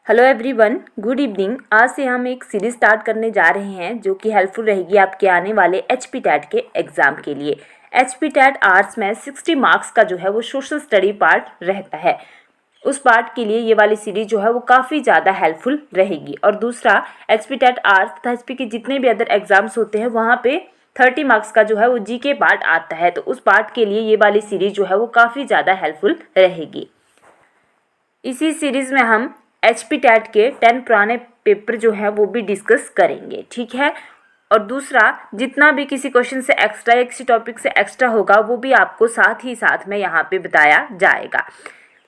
Hello everyone, good evening. आज से हम एक सीरीज स्टार्ट करने जा रहे हैं जो कि हेल्पफुल रहेगी आपके आने वाले एचपी टैट के एग्ज़ाम के लिए। एचपी टैट आर्ट्स में 60 मार्क्स का जो है वो सोशल स्टडी पार्ट रहता है। उस पार्ट के लिए ये वाली सीरीज जो है वो काफ़ी ज़्यादा हेल्पफुल रहेगी। और दूसरा, एचपी टैट आर्ट्स तथा एचपी के जितने भी अदर एग्जाम्स होते हैं वहाँ पे 30 मार्क्स का जो है वो जीके पार्ट आता है। तो उस पार्ट के लिए ये वाली सीरीज जो है वो काफ़ी ज़्यादा हेल्पफुल रहेगी। इसी सीरीज में हम एचपी टैट के 10 पुराने पेपर जो है वो भी डिस्कस करेंगे, ठीक है। और दूसरा, जितना भी किसी क्वेश्चन से एक्स्ट्रा या किसी टॉपिक से एक्स्ट्रा होगा वो भी आपको साथ ही साथ में यहाँ पे बताया जाएगा।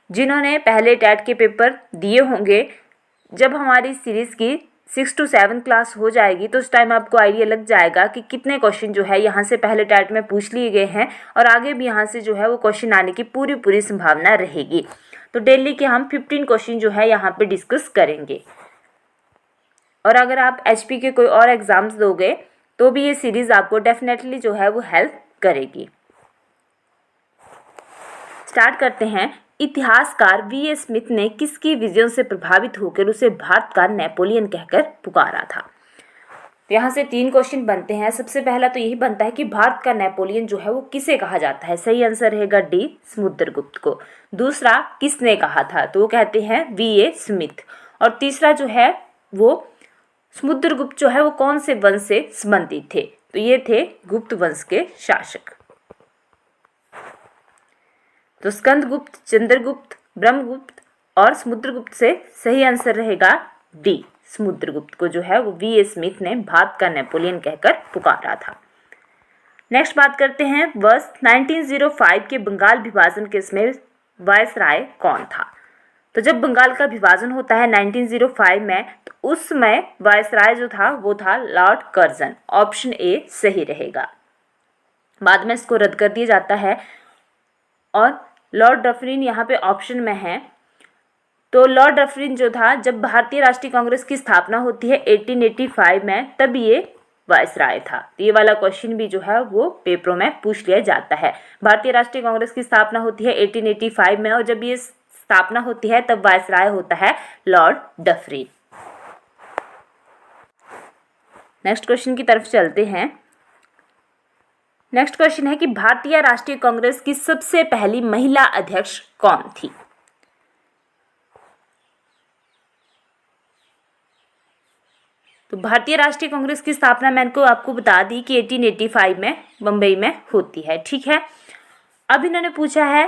जिन्होंने पहले टैट के पेपर दिए होंगे, जब हमारी सीरीज़ की 6 to 7 क्लास हो जाएगी तो उस टाइम आपको आइडिया लग जाएगा कि कितने क्वेश्चन जो है यहाँ से पहले टैट में पूछ लिए गए हैं और आगे भी यहाँ से जो है वो क्वेश्चन आने की पूरी संभावना रहेगी। तो डेली के हम 15 क्वेश्चन जो है यहाँ पे डिस्कस करेंगे। और अगर आप एचपी के कोई और एग्जाम्स दोगे तो भी ये सीरीज़ आपको डेफिनेटली जो है वो हेल्प करेगी। स्टार्ट करते हैं। इतिहासकार वी ए स्मिथ ने किसकी विजन से प्रभावित होकर उसे भारत का नेपोलियन कहकर पुकारा था? तो यहाँ से 3 क्वेश्चन बनते हैं। सबसे पहला तो यही बनता है कि भारत का नेपोलियन जो है वो किसे कहा जाता है? सही आंसर रहेगा डी, समुद्रगुप्त को। दूसरा, किसने कहा था? तो वो कहते हैं वी ए स्मिथ। और तीसरा जो है वो समुद्रगुप्त जो है वो कौन से वंश से संबंधित थे? तो ये थे गुप्त वंश के शासक। तो स्कंदगुप्त, चंद्रगुप्त, ब्रह्मगुप्त और समुद्रगुप्त से सही आंसर रहेगा डी, समुद्रगुप्त को जो है वो वी ए स्मिथ ने भारत का नेपोलियन कहकर पुकारा था। नेक्स्ट बात करते हैं, वर्ष 1905 के बंगाल विभाजन केस में वायसराय कौन था? तो जब बंगाल का विभाजन होता है 1905 में, तो उस समय वायसराय जो था वो था लॉर्ड कर्जन। ऑप्शन ए सही रहेगा। बाद में इसको रद्द कर दिया जाता है और लॉर्ड डफरिन यहाँ पे ऑप्शन में है। तो लॉर्ड डफरिन जो था, जब भारतीय राष्ट्रीय कांग्रेस की स्थापना होती है 1885 में, तब ये वायसराय था। तो ये वाला क्वेश्चन भी जो है वो पेपरों में पूछ लिया जाता है। भारतीय राष्ट्रीय कांग्रेस की स्थापना होती है 1885 में और जब ये स्थापना होती है तब वायसराय होता है लॉर्ड डफरिन। नेक्स्ट क्वेश्चन की तरफ चलते हैं। नेक्स्ट क्वेश्चन है कि भारतीय राष्ट्रीय कांग्रेस की सबसे पहली महिला अध्यक्ष कौन थी? तो भारतीय राष्ट्रीय कांग्रेस की स्थापना मैंने आपको बता दी कि 1885 में बम्बई में होती है, ठीक है। अब इन्होंने पूछा है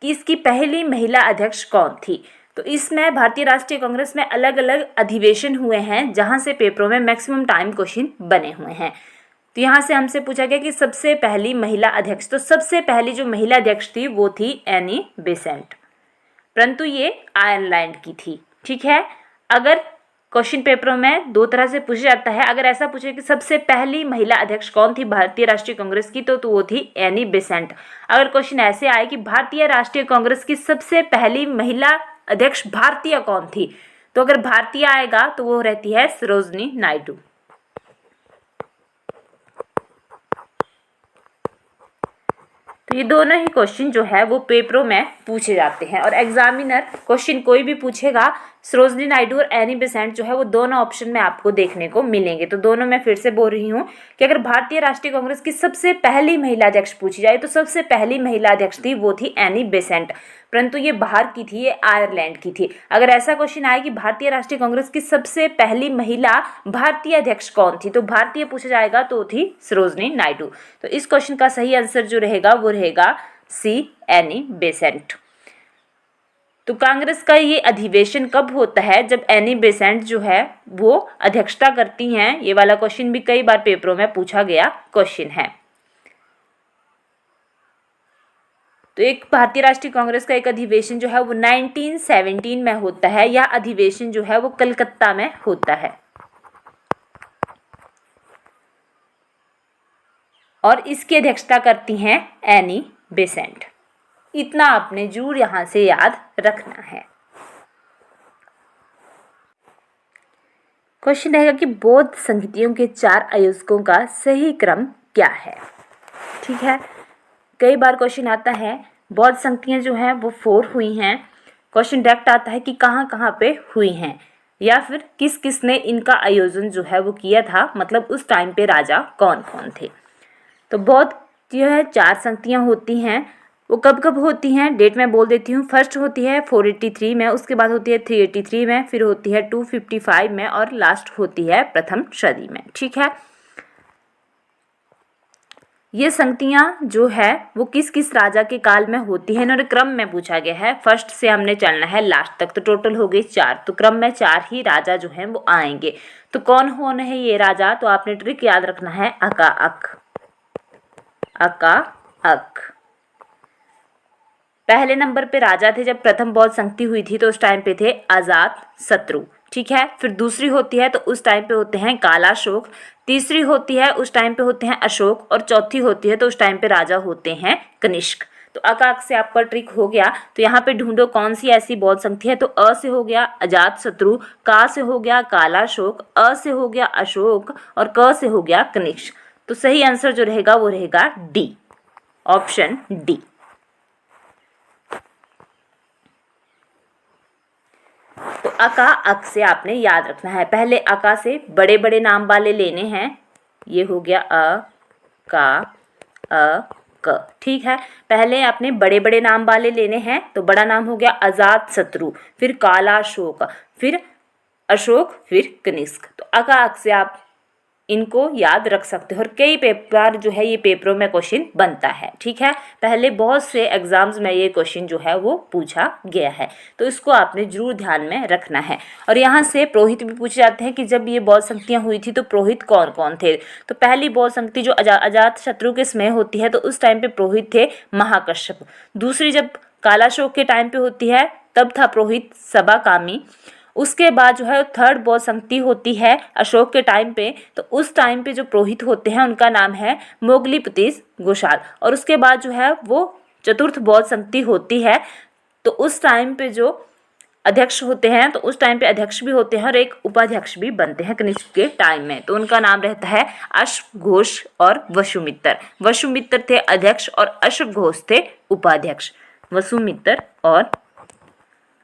कि इसकी पहली महिला अध्यक्ष कौन थी। तो इसमें भारतीय राष्ट्रीय कांग्रेस में अलग अलग अधिवेशन हुए हैं जहां से पेपरों में मैक्सिमम टाइम क्वेश्चन बने हुए हैं। तो यहाँ से हमसे पूछा गया कि सबसे पहली महिला अध्यक्ष, तो सबसे पहली जो महिला अध्यक्ष थी वो थी एनी बेसेंट, परंतु ये आयरलैंड की थी, ठीक है। अगर क्वेश्चन पेपरों में 2 तरह से पूछा जाता है, अगर ऐसा पूछे कि सबसे पहली महिला अध्यक्ष कौन थी भारतीय राष्ट्रीय कांग्रेस की, तो वो थी एनी बेसेंट। अगर क्वेश्चन ऐसे आए कि भारतीय राष्ट्रीय कांग्रेस की सबसे पहली महिला अध्यक्ष भारतीय कौन थी, तो अगर भारतीय आएगा तो वो रहती है सरोजनी नायडू। तो ये दोनों ही क्वेश्चन जो है वो पेपरों में पूछे जाते हैं और एग्जामिनर क्वेश्चन कोई भी पूछेगा, सरोजनी नायडू और एनी बेसेंट जो है वो दोनों ऑप्शन में आपको देखने को मिलेंगे। तो दोनों मैं फिर से बोल रही हूँ कि अगर भारतीय राष्ट्रीय कांग्रेस की सबसे पहली महिला अध्यक्ष पूछी जाए तो सबसे पहली महिला अध्यक्ष थी वो थी एनी बेसेंट, परंतु ये बाहर की थी, ये आयरलैंड की थी। अगर ऐसा क्वेश्चन आए कि भारतीय राष्ट्रीय कांग्रेस की सबसे पहली महिला भारतीय अध्यक्ष कौन थी, तो भारतीय पूछा जाएगा तो थी सरोजनी नायडू। तो इस क्वेश्चन का सही आंसर जो रहेगा वो रहेगा सी, एनी बेसेंट। तो कांग्रेस का ये अधिवेशन कब होता है? जब एनी बेसेंट जो है वो अध्यक्षता करती हैं। ये वाला क्वेश्चन भी कई बार पेपरों में पूछा गया क्वेश्चन है। तो एक भारतीय राष्ट्रीय कांग्रेस का एक अधिवेशन जो है वो 1917 में होता है। यह अधिवेशन जो है वो कलकत्ता में होता है और इसकी अध्यक्षता करती हैं एनी बेसेंट। इतना आपने जरूर यहां से याद रखना है। क्वेश्चन रहेगा कि बौद्ध संहिताओं के 4 आयोजकों का सही क्रम क्या है? ठीक है, कई बार क्वेश्चन आता है। बौद्ध संहिताएं जो हैं वो 4 हुई हैं। क्वेश्चन डायरेक्ट आता है कि कहाँ कहाँ पे हुई हैं, या फिर किस किस ने इनका आयोजन जो है वो किया था, मतलब उस टाइम पे राजा कौन कौन थे। तो बौद्ध जो है 4 संगतियाँ होती हैं। वो कब कब होती हैं, डेट मैं बोल देती हूँ। फर्स्ट होती है 483 में, उसके बाद होती है 383 में, फिर होती है 255 में और लास्ट होती है प्रथम सदी में। ठीक है, ये संगतियाँ जो है वो किस किस राजा के काल में होती है, इन्होंने क्रम में पूछा गया है। फर्स्ट से हमने चलना है लास्ट तक, तो टोटल हो गई 4, तो क्रम में 4 ही राजा जो हैं वो आएंगे। तो कौन है ये राजा, तो आपने ट्रिक याद रखना है अका अक, अका अक। पहले नंबर पे राजा थे जब प्रथम बौद्ध संगति हुई थी, तो उस टाइम पे थे अजात शत्रु। ठीक है, फिर दूसरी होती है तो उस टाइम पे होते हैं कालाशोक, तीसरी होती है उस टाइम पे होते हैं अशोक, और चौथी होती है तो उस टाइम पे राजा होते हैं कनिष्क। तो अकाक से आपका ट्रिक हो गया। तो यहाँ पे ढूंढो कौन सी ऐसी बौद्ध संगति है, तो अ से हो गया अजात शत्रु, का से हो गया कालाशोक, अ से हो गया अशोक और क से हो गया कनिष्क। तो सही आंसर जो रहेगा वो रहेगा डी, ऑप्शन डी। तो अका अक से आपने याद रखना है, पहले अका से बड़े बड़े नाम वाले लेने हैं। ये हो गया अ का अ क। ठीक है, पहले आपने बड़े बड़े नाम वाले लेने हैं। तो बड़ा नाम हो गया अजात शत्रु, फिर कालाशोक, फिर अशोक, फिर कनिष्क। तो अका अक से आप इनको याद रख सकते हो, और कई पेपर जो है ये पेपरों में क्वेश्चन बनता है। ठीक है, पहले बहुत से एग्जाम्स में ये क्वेश्चन जो है वो पूछा गया है, तो इसको आपने जरूर ध्यान में रखना है। और यहाँ से पुरोहित भी पूछे जाते हैं कि जब ये बौद्ध संगतियाँ हुई थी तो पुरोहित कौन कौन थे। तो पहली बौद्ध संगति जो अजात शत्रु के समय होती है तो उस टाइम पे पुरोहित थे महाकश्यप। दूसरी जब कालाशोक के टाइम पे होती है तब था पुरोहित सबाकामी। उसके बाद जो है थर्ड बौद्ध संगति होती है अशोक के टाइम पे, तो उस टाइम पे जो पुरोहित होते हैं उनका नाम है मोगलीपतिस घोषाल। और उसके बाद जो है वो चतुर्थ बौद्ध संगति होती है, तो उस टाइम पे जो अध्यक्ष होते हैं तो उस टाइम पे अध्यक्ष भी होते हैं और एक उपाध्यक्ष भी बनते हैं कनिष्क के टाइम में, तो उनका नाम रहता है अश्वघोष और वसुमित्र। वसुमित्र थे अध्यक्ष और अश्वघोष थे उपाध्यक्ष। वसुमित्र और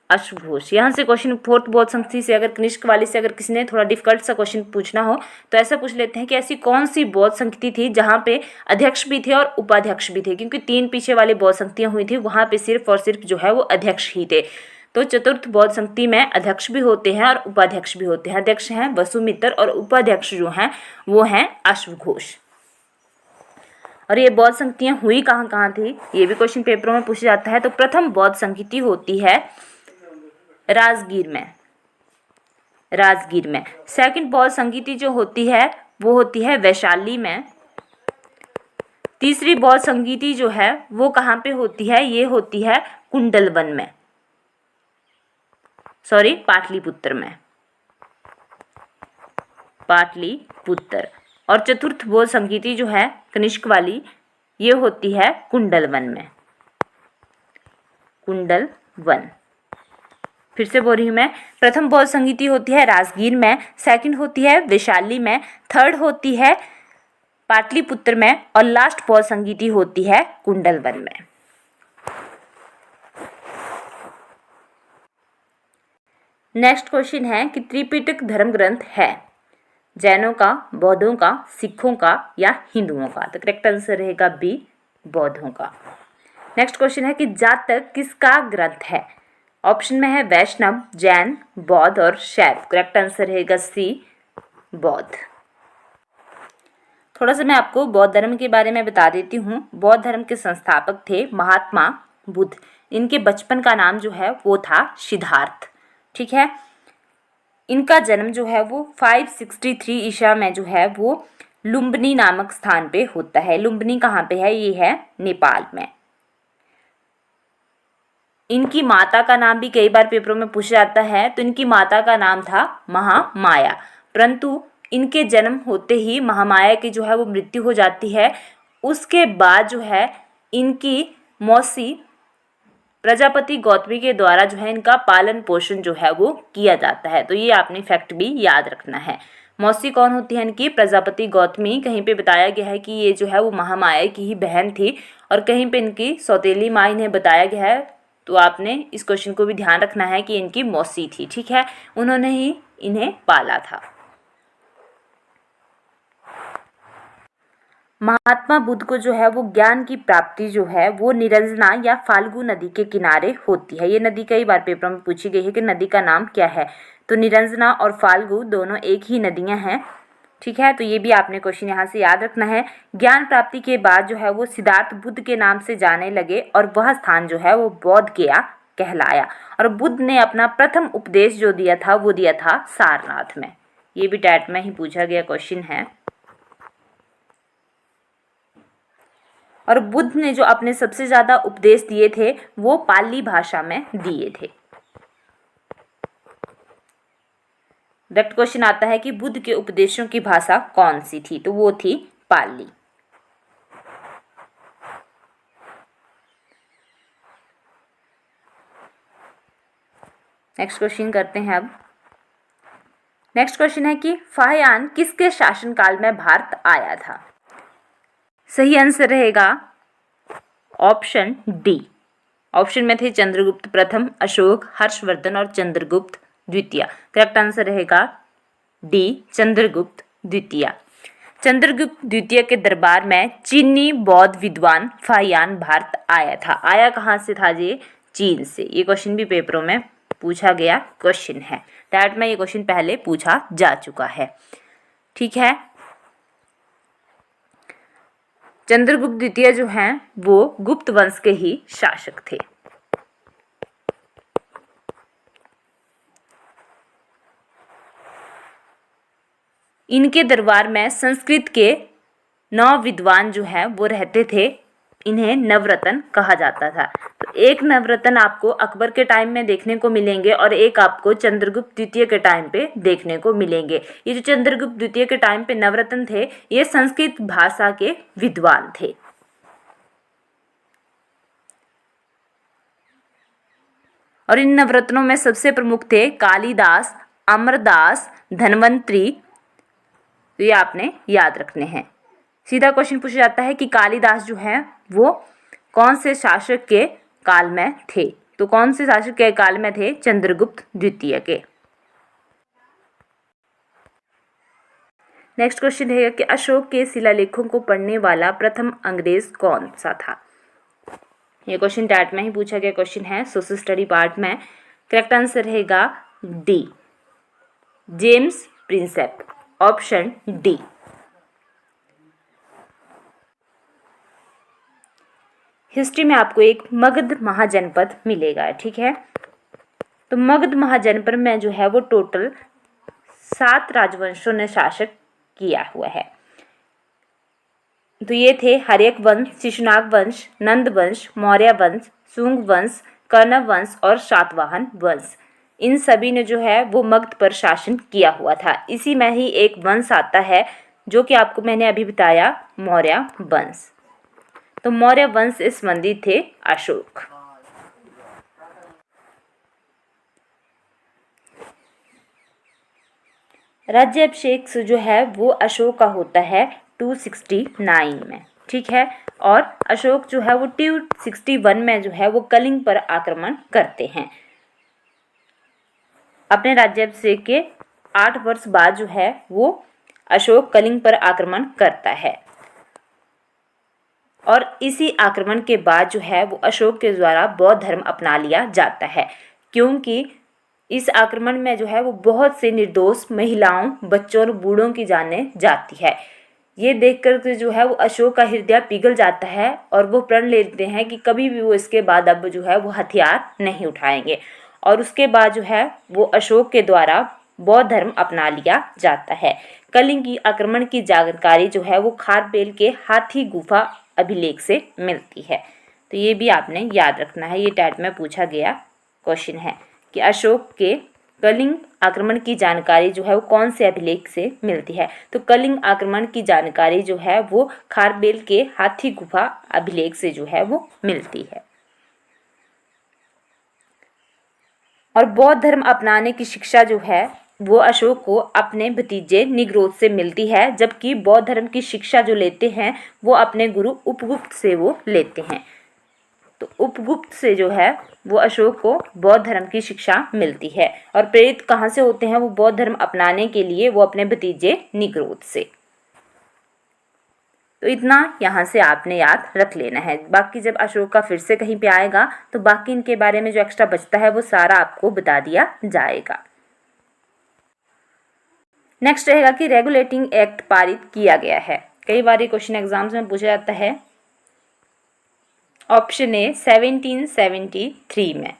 अश्वघोष। यहाँ से क्वेश्चन फोर्थ बौद्ध संगति से, अगर कनिष्क वाले से अगर किसी ने थोड़ा डिफिकल्ट सा क्वेश्चन पूछना हो तो ऐसा पूछ लेते हैं कि ऐसी कौन सी बौद्ध संगति थी जहाँ पे अध्यक्ष भी थे और उपाध्यक्ष भी थे, क्योंकि 3 पीछे वाले बौद्ध संगतियाँ हुई थी वहाँ पे सिर्फ और सिर्फ जो है वो अध्यक्ष ही थे। तो चतुर्थ बौद्ध संगति में अध्यक्ष भी होते हैं और उपाध्यक्ष भी होते हैं। अध्यक्ष हैं वसुमित्र और उपाध्यक्ष जो हैं वो हैं अश्वघोष। और ये बौद्ध संगतियाँ हुई कहाँ कहाँ थी, ये भी क्वेश्चन पेपरों में पूछा जाता है। तो प्रथम बौद्ध संगति होती है राजगीर में, राजगीर में। सेकंड बौद्ध संगति जो होती है वो होती है वैशाली में। तीसरी बौद्ध संगति जो है वो कहाँ पे होती है, ये होती है कुंडलवन में, सॉरी पाटलिपुत्र में, पाटलिपुत्र। और चतुर्थ बौद्ध संगति जो है कनिष्क वाली ये होती है कुंडलवन में, कुंडलवन। फिर से बोल रही हूँ मैं, प्रथम बौद्ध संगति होती है राजगीर में, सेकंड होती है वैशाली में, थर्ड होती है पाटलिपुत्र में और लास्ट बौद्ध संगति होती है कुंडलवन में। नेक्स्ट क्वेश्चन है कि त्रिपिटक धर्म ग्रंथ है जैनों का, बौद्धों का, सिखों का या हिंदुओं का। तो करेक्ट आंसर रहेगा बी, बौद्धों का। नेक्स्ट क्वेश्चन है कि जातक किसका ग्रंथ है। ऑप्शन में है वैष्णव, जैन, बौद्ध और शैव। करेक्ट आंसर रहेगा सी, बौद्ध। थोड़ा सा मैं आपको बौद्ध धर्म के बारे में बता देती हूँ। बौद्ध धर्म के संस्थापक थे महात्मा बुद्ध। इनके बचपन का नाम जो है वो था सिद्धार्थ। ठीक है, इनका जन्म जो है वो 563 ईसा में जो है वो लुम्बिनी नामक स्थान पे होता है। लुम्बिनी कहाँ पे है, ये है नेपाल में। इनकी माता का नाम भी कई बार पेपरों में पूछा जाता है, तो इनकी माता का नाम था महामाया, परंतु इनके जन्म होते ही महामाया की जो है वो मृत्यु हो जाती है। उसके बाद जो है इनकी मौसी प्रजापति गौतमी के द्वारा जो है इनका पालन पोषण जो है वो किया जाता है। तो ये आपने फैक्ट भी याद रखना है। मौसी कौन होती है इनकी, प्रजापति गौतमी। कहीं पे बताया गया है कि ये जो है वो महामाया की ही बहन थी, और कहीं पे इनकी सौतेली माँ इन्हें बताया गया है तो आपने इस क्वेश्चन को भी ध्यान रखना है कि इनकी मौसी थी, ठीक है, उन्होंने ही इन्हें पाला था। महात्मा बुद्ध को जो है वो ज्ञान की प्राप्ति जो है वो निरंजना या फाल्गु नदी के किनारे होती है। ये नदी कई बार पेपर में पूछी गई है कि नदी का नाम क्या है, तो निरंजना और फाल्गु दोनों एक ही नदियां हैं, ठीक है। तो ये भी आपने क्वेश्चन यहाँ से याद रखना है। ज्ञान प्राप्ति के बाद जो है वो सिद्धार्थ बुद्ध के नाम से जाने लगे और वह स्थान जो है वो बोध गया कहलाया। और बुद्ध ने अपना प्रथम उपदेश जो दिया था वो दिया था सारनाथ में। ये भी टैट में ही पूछा गया क्वेश्चन है। और बुद्ध ने जो अपने सबसे ज्यादा उपदेश दिए थे वो पाली भाषा में दिए थे। डायरेक्ट क्वेश्चन आता है कि बुद्ध के उपदेशों की भाषा कौन सी थी, तो वो थी पाली। नेक्स्ट क्वेश्चन करते हैं अब। नेक्स्ट क्वेश्चन है कि फाहियान किसके शासनकाल में भारत आया था। सही आंसर रहेगा ऑप्शन डी। ऑप्शन में थे चंद्रगुप्त प्रथम, अशोक, हर्षवर्धन और चंद्रगुप्त द्वितीय। करेक्ट आंसर रहेगा डी, चंद्रगुप्त द्वितीय। चंद्रगुप्त द्वितीय के दरबार में चीनी बौद्ध विद्वान फाहियान भारत आया था। आया कहाँ से था ये? चीन से। ये क्वेश्चन भी पेपरों में पूछा गया क्वेश्चन है। टैट में ये क्वेश्चन पहले पूछा जा चुका है, ठीक है। चंद्रगुप्त द्वितीय जो हैं वो गुप्त वंश के ही शासक थे। इनके दरबार में संस्कृत के 9 विद्वान जो हैं वो रहते थे। इन्हें नवरत्न कहा जाता था। तो एक नवरत्न आपको अकबर के टाइम में देखने को मिलेंगे और एक आपको चंद्रगुप्त द्वितीय के टाइम पे देखने को मिलेंगे। ये जो चंद्रगुप्त द्वितीय के टाइम पे नवरत्न थे ये संस्कृत भाषा के विद्वान थे। और इन नवरत्नों में सबसे प्रमुख थे कालिदास, अमरदास, धन्वंतरी। तो ये आपने याद रखने हैं। सीधा क्वेश्चन पूछा जाता है कि कालिदास जो है वो कौन से शासक के काल में थे, तो कौन से शासक के काल में थे? चंद्रगुप्त द्वितीय के। नेक्स्ट क्वेश्चन है कि अशोक के शिलालेखों को पढ़ने वाला प्रथम अंग्रेज कौन सा था। ये क्वेश्चन टैट में ही पूछा गया क्वेश्चन है, सोशल स्टडी पार्ट में। करेक्ट आंसर रहेगा D, James Prinsep. Option D. History में आपको एक मगध महाजनपद मिलेगा, ठीक है। तो मगध महाजनपद में जो है वो टोटल 7 राजवंशों ने शासक किया हुआ है। तो ये थे हर्यक वंश, शिशुनाग वंश, नंद वंश, मौर्य वंश, शुंग वंश, कर्ण वंश और सातवाहन वंश। इन सभी ने जो है वो मगध पर शासन किया हुआ था। इसी में ही एक वंश आता है जो कि आपको मैंने अभी बताया, मौर्य वंश। तो मौर्य वंश से संबंधित थे अशोक। राज्याभिषेक जो है वो अशोक का होता है 269 में, ठीक है। और अशोक जो है वो 261 में जो है वो कलिंग पर आक्रमण करते हैं। अपने राज्याभिषेक के 8 वर्ष बाद जो है वो अशोक कलिंग पर आक्रमण करता है। और इसी आक्रमण के बाद जो है वो अशोक के द्वारा बौद्ध धर्म अपना लिया जाता है, क्योंकि इस आक्रमण में जो है वो बहुत से निर्दोष महिलाओं, बच्चों और बूढ़ों की जानें जाती है। ये देखकर जो है वो अशोक का हृदय पिघल जाता है और वो प्रण लेते हैं कि कभी भी वो इसके बाद अब जो है वो हथियार नहीं उठाएंगे। और उसके बाद जो है वो अशोक के द्वारा बौद्ध धर्म अपना लिया जाता है। कलिंग की आक्रमण की जानकारी जो है वो खारबेल के हाथी गुफा अभिलेख से मिलती है। तो ये भी आपने याद रखना है, ये टैट में पूछा गया क्वेश्चन है कि अशोक के कलिंग आक्रमण की जानकारी जो है वो कौन से अभिलेख से मिलती है। तो कलिंग आक्रमण की जानकारी जो है वो खारबेल के हाथी गुफा अभिलेख से जो है वो मिलती है। और बौद्ध धर्म अपनाने की शिक्षा जो है वो अशोक को अपने भतीजे निग्रोध से मिलती है, जबकि बौद्ध धर्म की शिक्षा जो लेते हैं वो अपने गुरु उपगुप्त से वो लेते हैं। तो उपगुप्त से जो है वो अशोक को बौद्ध धर्म की शिक्षा मिलती है। और प्रेरित कहाँ से होते हैं वो बौद्ध धर्म अपनाने के लिए? वो अपने भतीजे निग्रोध से। तो इतना यहाँ से आपने याद रख लेना है। बाकी जब अशोक का फिर से कहीं पे आएगा तो बाकी इनके बारे में जो एक्स्ट्रा बचता है वो सारा आपको बता दिया जाएगा। नेक्स्ट रहेगा कि रेगुलेटिंग एक्ट पारित किया गया है। कई बार ये क्वेश्चन एग्जाम्स में पूछा जाता है। ऑप्शन ए 1773 में।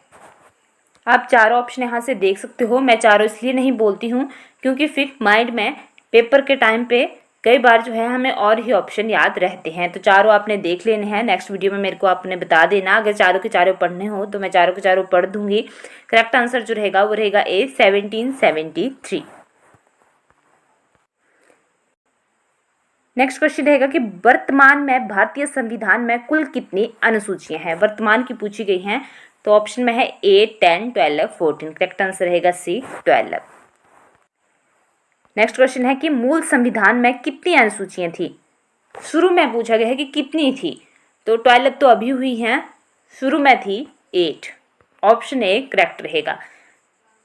आप चारों ऑप्शन यहाँ से देख सकते हो। मैं चारों इसलिए नहीं बोलती हूँ क्योंकि फिर माइंड में पेपर के टाइम पे कई बार जो है हमें और ही ऑप्शन याद रहते हैं। तो चारों आपने देख लेने हैं। नेक्स्ट वीडियो में मेरे को आपने बता देना। अगर चारों के चारों पढ़ने हो तो मैं चारों के चारों पढ़ दूंगी। करेक्ट आंसर जो रहेगा वो रहेगा ए 1773। नेक्स्ट क्वेश्चन रहेगा कि वर्तमान में भारतीय संविधान में कुल कितनी अनुसूचियां हैं? वर्तमान की पूछी गई हैं। तो ऑप्शन में है 8, 10, 12, 14। करेक्ट आंसर रहेगा सी 12। नेक्स्ट क्वेश्चन है कि मूल संविधान में कितनी अनुसूचियां थी? शुरू में पूछा गया है कि कितनी थी, तो 12 तो अभी हुई हैं, शुरू में थी 8। ऑप्शन ए करेक्ट रहेगा।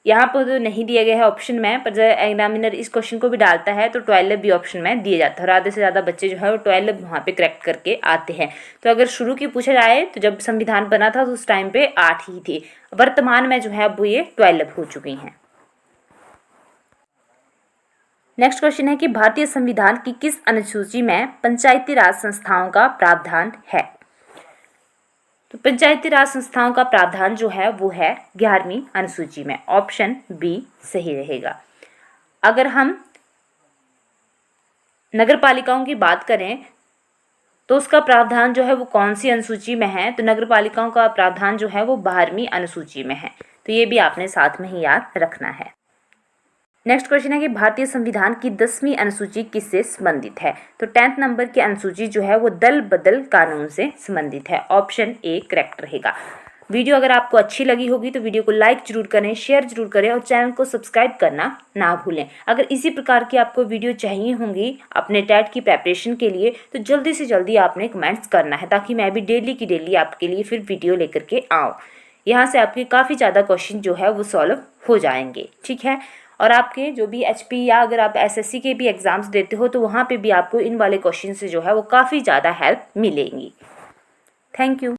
यहाँ पर तो नहीं दिया गया है ऑप्शन में, पर जब एग्जामिनर इस क्वेश्चन को भी डालता है तो 12 भी ऑप्शन में दिया जाता है और आधे से ज़्यादा बच्चे जो है वो 12 वहाँ पे करेक्ट करके आते हैं। तो अगर शुरू की पूछा जाए तो जब संविधान बना था तो उस टाइम पे 8 ही थी। वर्तमान में जो है अब ये 12 हो चुकी हैं। नेक्स्ट क्वेश्चन है कि भारतीय संविधान की किस अनुसूची में पंचायती राज संस्थाओं का प्रावधान है? तो पंचायती राज संस्थाओं का प्रावधान जो है वो है 11वीं अनुसूची में। ऑप्शन बी सही रहेगा। अगर हम नगर पालिकाओं की बात करें तो उसका प्रावधान जो है वो कौन सी अनुसूची में है? तो नगर पालिकाओं का प्रावधान जो है वो 12वीं अनुसूची में है। तो ये भी आपने साथ में ही याद रखना है। नेक्स्ट क्वेश्चन है कि भारतीय संविधान की 10वीं अनुसूची किससे संबंधित है? तो 10th नंबर की अनुसूची जो है वो दल बदल कानून से संबंधित है। ऑप्शन ए करेक्ट रहेगा। वीडियो अगर आपको अच्छी लगी होगी तो वीडियो को लाइक जरूर करें, शेयर जरूर करें और चैनल को सब्सक्राइब करना ना भूलें। अगर इसी प्रकार की आपको वीडियो चाहिए होंगी अपने टेट की प्रेपरेशन के लिए तो जल्दी से जल्दी आपने कमेंट्स करना है ताकि मैं भी डेली की डेली आपके लिए फिर वीडियो लेकर के आऊँ। यहाँ से आपके काफ़ी ज़्यादा क्वेश्चन जो है वो सॉल्व हो जाएंगे। ठीक है, और आपके जो भी HP या अगर आप SSC के भी एग्ज़ाम्स देते हो तो वहाँ पे भी आपको इन वाले क्वेश्चन से जो है वो काफ़ी ज़्यादा हेल्प मिलेंगी। Thank you.